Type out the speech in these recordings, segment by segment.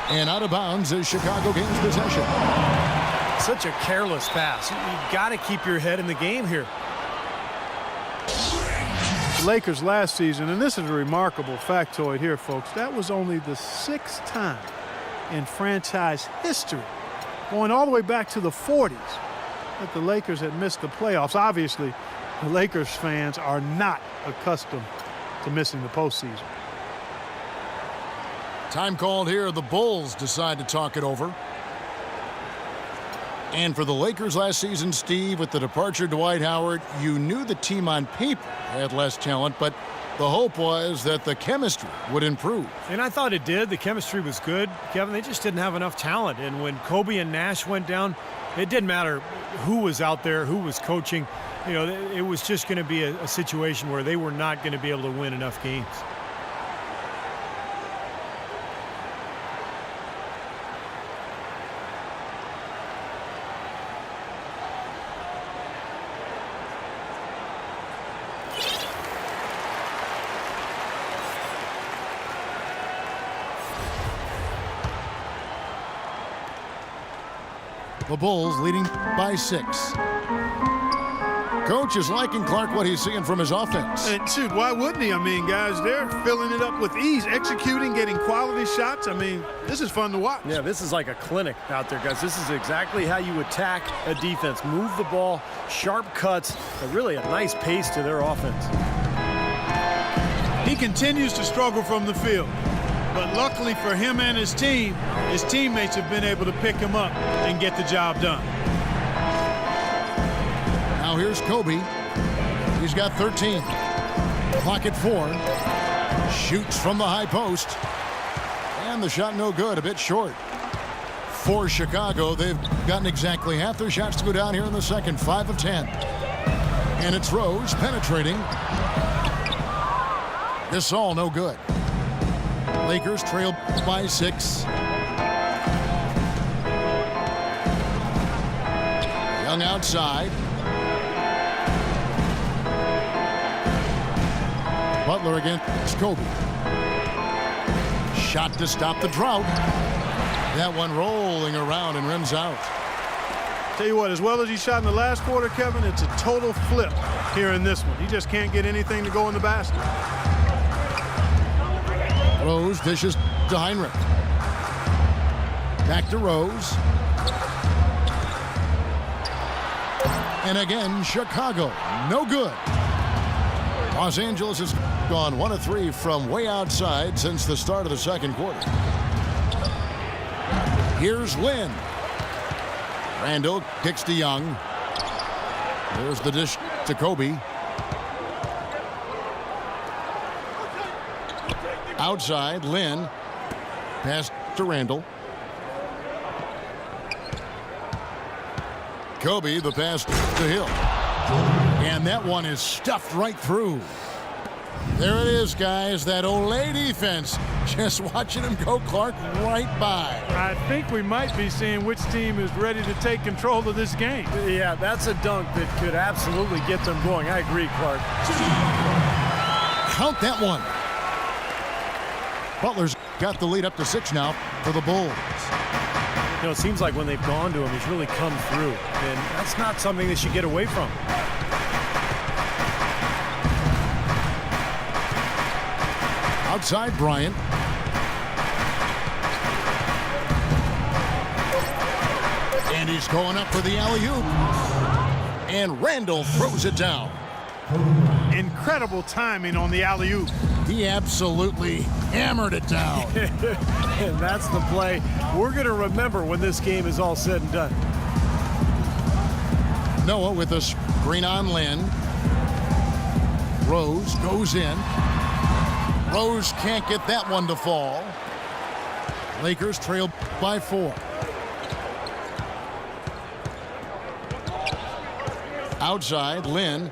And out of bounds as Chicago gains possession. Such a careless pass. You've got to keep your head in the game here. The Lakers last season, and this is a remarkable factoid here, folks, that was only the 6th time in franchise history, going all the way back to the 40s, that the Lakers had missed the playoffs. Obviously, the Lakers fans are not accustomed to missing the postseason. Time called here. The Bulls decide to talk it over. And for the Lakers last season, Steve, with the departure of Dwight Howard, you knew the team on paper had less talent, but the hope was that the chemistry would improve. And I thought it did. The chemistry was good, Kevin. They just didn't have enough talent. And when Kobe and Nash went down, it didn't matter who was out there, who was coaching. You know, it was just going to be a situation where they were not going to be able to win enough games. The Bulls leading by 6. Coach is liking Clark what he's seeing from his offense. And shoot, why wouldn't he? I mean, guys, they're filling it up with ease, executing, getting quality shots. I mean, this is fun to watch. Yeah, this is like a clinic out there, guys. This is exactly how you attack a defense. Move the ball, sharp cuts, and really a nice pace to their offense. He continues to struggle from the field. But luckily for him and his team, his teammates have been able to pick him up and get the job done. Now here's Kobe. He's got 13. Clock at 4. Shoots from the high post. And the shot no good, a bit short. For Chicago, they've gotten exactly half their shots to go down here in the second. 5 of 10. And it's Rose penetrating. This all no good. Lakers trail by 6. Young outside. Butler against Kobe. Shot to stop the drought. That one rolling around and rims out. Tell you what, as well as he shot in the last quarter, Kevin, it's a total flip here in this one. He just can't get anything to go in the basket. Rose dishes to Heinrich. Back to Rose. And again, Chicago. No good. Los Angeles has gone 1 of 3 from way outside since the start of the second quarter. Here's Lynn. Randall kicks to Young. There's the dish to Kobe. Outside, Lynn. Pass to Randall. Kobe, the pass to Hill. And that one is stuffed right through. There it is, guys. That Olay defense. Just watching him go, Clark, right by. I think we might be seeing which team is ready to take control of this game. Yeah, that's a dunk that could absolutely get them going. I agree, Clark. Count that one. Butler's got the lead up to 6 now for the Bulls. You know, it seems like when they've gone to him, he's really come through. And that's not something they should get away from. Outside, Bryant. And he's going up for the alley-oop. And Randall throws it down. Incredible timing on the alley-oop. He absolutely hammered it down. And that's the play we're going to remember when this game is all said and done. Noah with a screen on Lynn. Rose goes in. Rose can't get that one to fall. Lakers trail by 4. Outside, Lynn.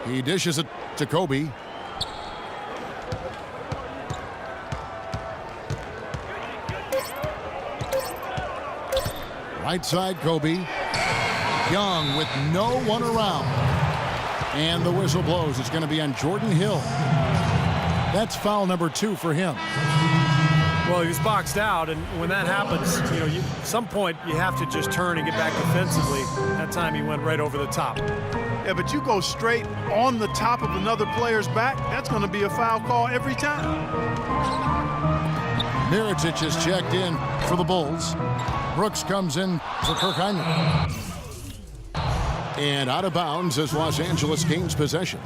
He dishes it to Kobe. Right side, Kobe. Young with no one around. And the whistle blows. It's going to be on Jordan Hill. That's foul number 2 for him. Well, he was boxed out, and when that happens, at some point you have to just turn and get back defensively. That time he went right over the top. Yeah, but you go straight on the top of another player's back, that's going to be a foul call every time. Mirotic is checked in for the Bulls. Brooks comes in for Kirk Hinrich. And out of bounds as Los Angeles gains possession.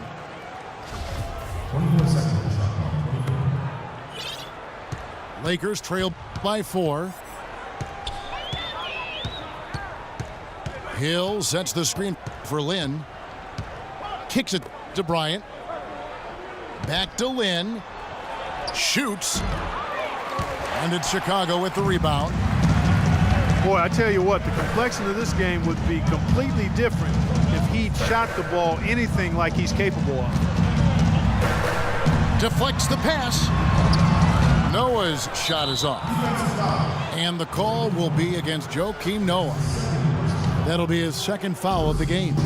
Lakers trail by 4. Hill sets the screen for Lynn. Kicks it to Bryant. Back to Lynn. Shoots. And it's Chicago with the rebound. Boy, I tell you what, the complexion of this game would be completely different if he shot the ball anything like he's capable of. Deflects the pass. Noah's shot is off. And the call will be against Joakim Noah. That'll be his second foul of the game.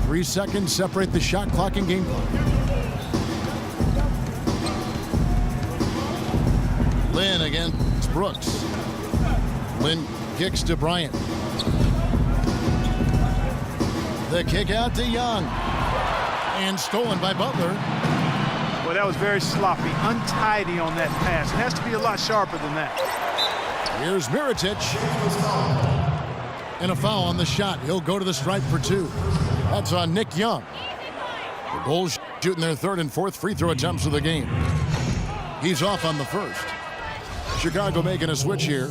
3 seconds separate the shot clock and game clock. Lynn against Brooks. Lynn kicks to Bryant. The kick out to Young. And stolen by Butler. Well, that was very sloppy, untidy on that pass. It has to be a lot sharper than that. Here's Mirotic. And a foul on the shot. He'll go to the stripe for 2. That's on Nick Young. The Bulls shooting their 3rd and 4th free throw attempts of the game. He's off on the first. Chicago making a switch here.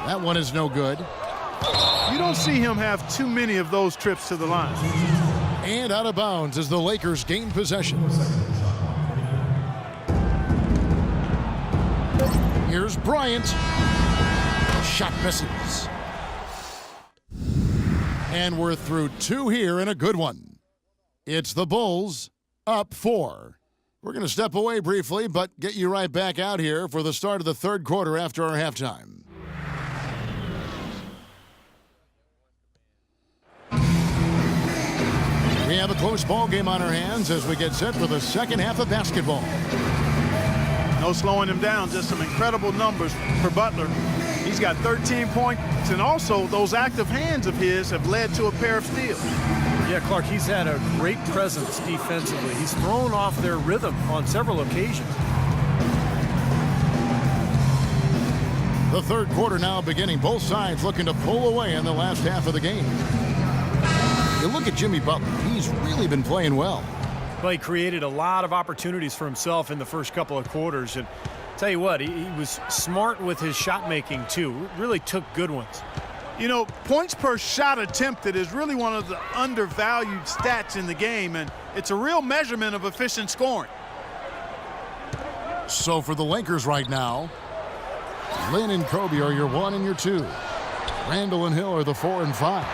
That one is no good. You don't see him have too many of those trips to the line. And out of bounds as the Lakers gain possession. Here's Bryant. Shot misses. And we're through 2 here and a good one. It's the Bulls up 4. We're going to step away briefly, but get you right back out here for the start of the 3rd quarter after our halftime. We have a close ball game on our hands as we get set for the second half of basketball. No slowing him down, just some incredible numbers for Butler. He's got 13 points, and also those active hands of his have led to a pair of steals. Yeah, Clark, he's had a great presence defensively. He's thrown off their rhythm on several occasions. The 3rd quarter now beginning. Both sides looking to pull away in the last half of the game. You look at Jimmy Butler. He's really been playing well. Well, he created a lot of opportunities for himself in the first couple of quarters. And tell you what, he was smart with his shot making, too. Really took good ones. You know, points per shot attempted is really one of the undervalued stats in the game, and it's a real measurement of efficient scoring. So for the Lakers right now, Lynn and Kobe are your 1 and your 2. Randall and Hill are the 4 and 5.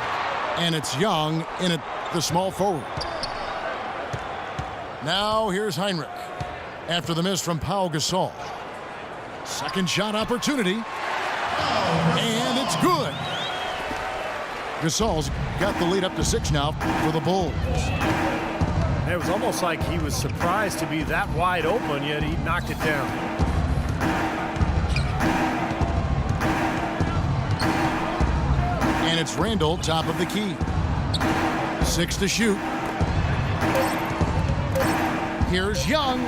And it's Young in at the small forward. Now here's Hinrich after the miss from Pau Gasol. Second shot opportunity. And it's good. Gasol's got the lead up to 6 now for the Bulls. It was almost like he was surprised to be that wide open, yet he knocked it down. And it's Randall, top of the key. 6 to shoot. Here's Young.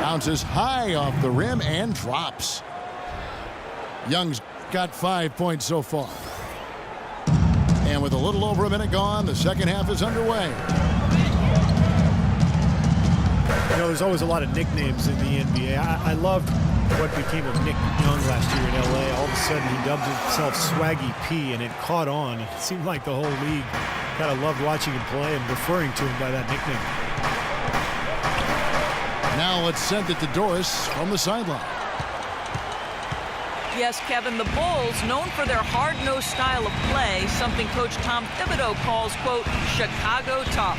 Bounces high off the rim and drops. Young's got 5 points so far. And with a little over a minute gone, the second half is underway. You know, there's always a lot of nicknames in the NBA. I loved what became of Nick Young last year in LA. All of a sudden he dubbed himself Swaggy P, and it caught on. It seemed like the whole league kind of loved watching him play and referring to him by that nickname. Now let's send it to Doris from the sideline. Yes, Kevin, the Bulls, known for their hard-nosed style of play, something Coach Tom Thibodeau calls, quote, Chicago tough.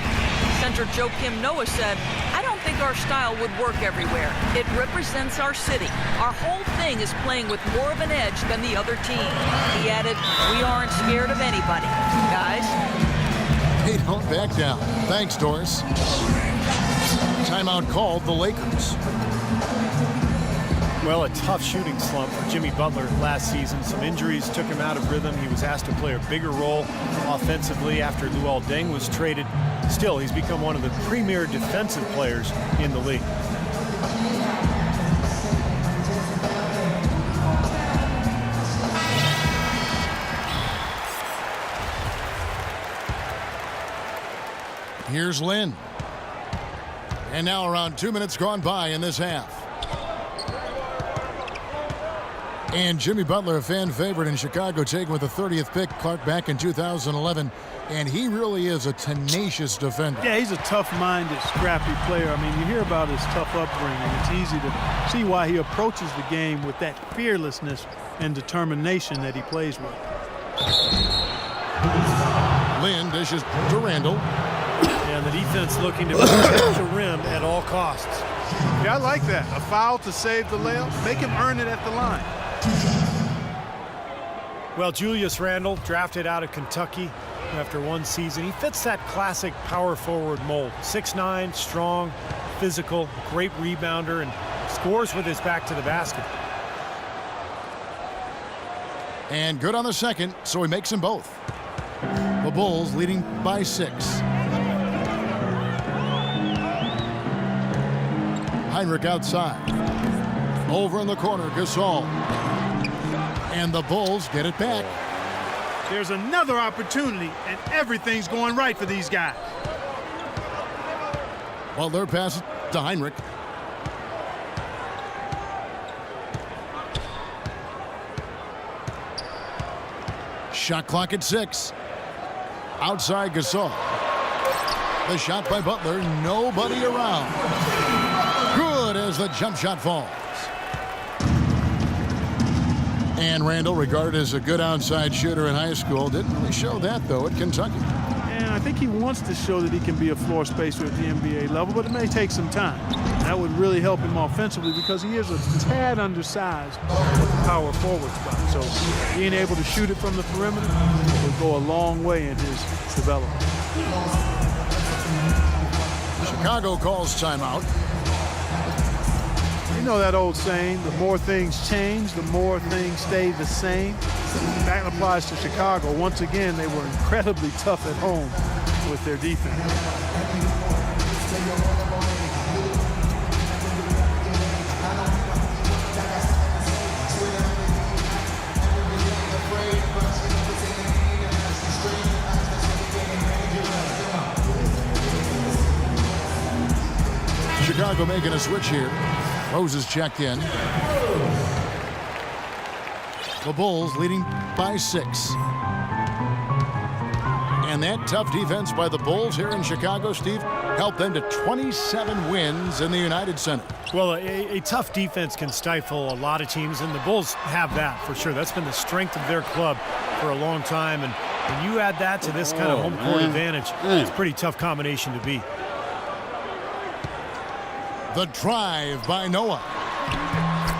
Center Joakim Noah said, I don't think our style would work everywhere. It represents our city. Our whole thing is playing with more of an edge than the other team. He added, we aren't scared of anybody. Guys? They don't back down. Thanks, Doris. timeout called, the Lakers. Well, a tough shooting slump for Jimmy Butler last season. Some injuries took him out of rhythm. He was asked to play a bigger role offensively after Luol Deng was traded. Still, he's become one of the premier defensive players in the league. Here's Lynn. And now around 2 minutes gone by in this half. And Jimmy Butler, a fan favorite in Chicago, taken with the 30th pick, Clark, back in 2011. And he really is a tenacious defender. Yeah, he's a tough-minded, scrappy player. I mean, you hear about his tough upbringing. It's easy to see why he approaches the game with that fearlessness and determination that he plays with. Lynn dishes to Randall. And the defense looking to protect the rim at all costs. Yeah, I like that. A foul to save the layup. Make him earn it at the line. Well, Julius Randle, drafted out of Kentucky after one season. He fits that classic power forward mold. 6'9", strong, physical, great rebounder, and scores with his back to the basket. And good on the second, so he makes them both. The Bulls leading by 6. Hinrich outside. Over in the corner, Gasol. And the Bulls get it back. There's another opportunity, and everything's going right for these guys. Butler passes to Hinrich. Shot clock at 6. Outside Gasol. The shot by Butler, nobody around. Good as the jump shot falls. And Randall, regarded as a good outside shooter in high school, didn't really show that, though, at Kentucky. And I think he wants to show that he can be a floor spacer at the NBA level, but it may take some time. That would really help him offensively because he is a tad undersized at the power forward spot. So being able to shoot it from the perimeter will go a long way in his development. Chicago calls timeout. You know that old saying, the more things change, the more things stay the same. That applies to Chicago. Once again, they were incredibly tough at home with their defense. Chicago making a switch here. Rose is checked in. The Bulls leading by 6. And that tough defense by the Bulls here in Chicago, Steve, helped them to 27 wins in the United Center. Well, a tough defense can stifle a lot of teams, and the Bulls have that for sure. That's been the strength of their club for a long time, and when you add that to this kind of home court advantage, it's a pretty tough combination to beat. The drive by Noah.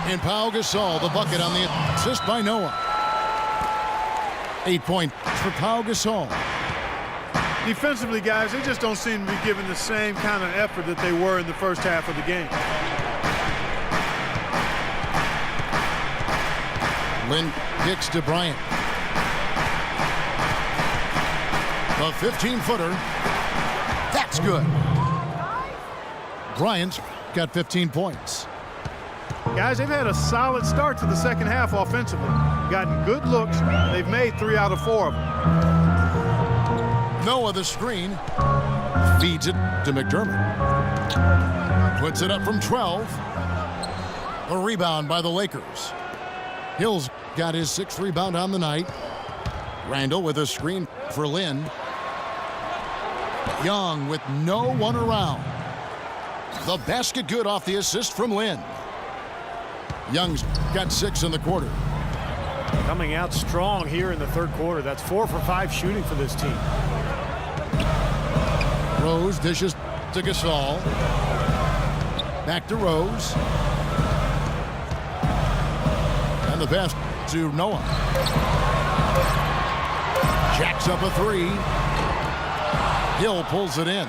And Pau Gasol, the bucket on the assist by Noah. 8 points for Pau Gasol. Defensively, guys, they just don't seem to be giving the same kind of effort that they were in the first half of the game. Lynn kicks to Bryant. The 15-footer. That's good. Bryant's got 15 points. Guys, they've had a solid start to the second half offensively. Gotten good looks. They've made 3 out of 4 of them. Noah the screen. Feeds it to McDermott. Puts it up from 12. A rebound by the Lakers. Hill's got his 6th rebound on the night. Randall with a screen for Lynn. Young with no one around. The basket good off the assist from Lynn. Young's got 6 in the quarter. Coming out strong here in the third quarter. That's 4 for 5 shooting for this team. Rose dishes to Gasol. Back to Rose. And the pass to Noah. Jacks up a 3. Hill pulls it in.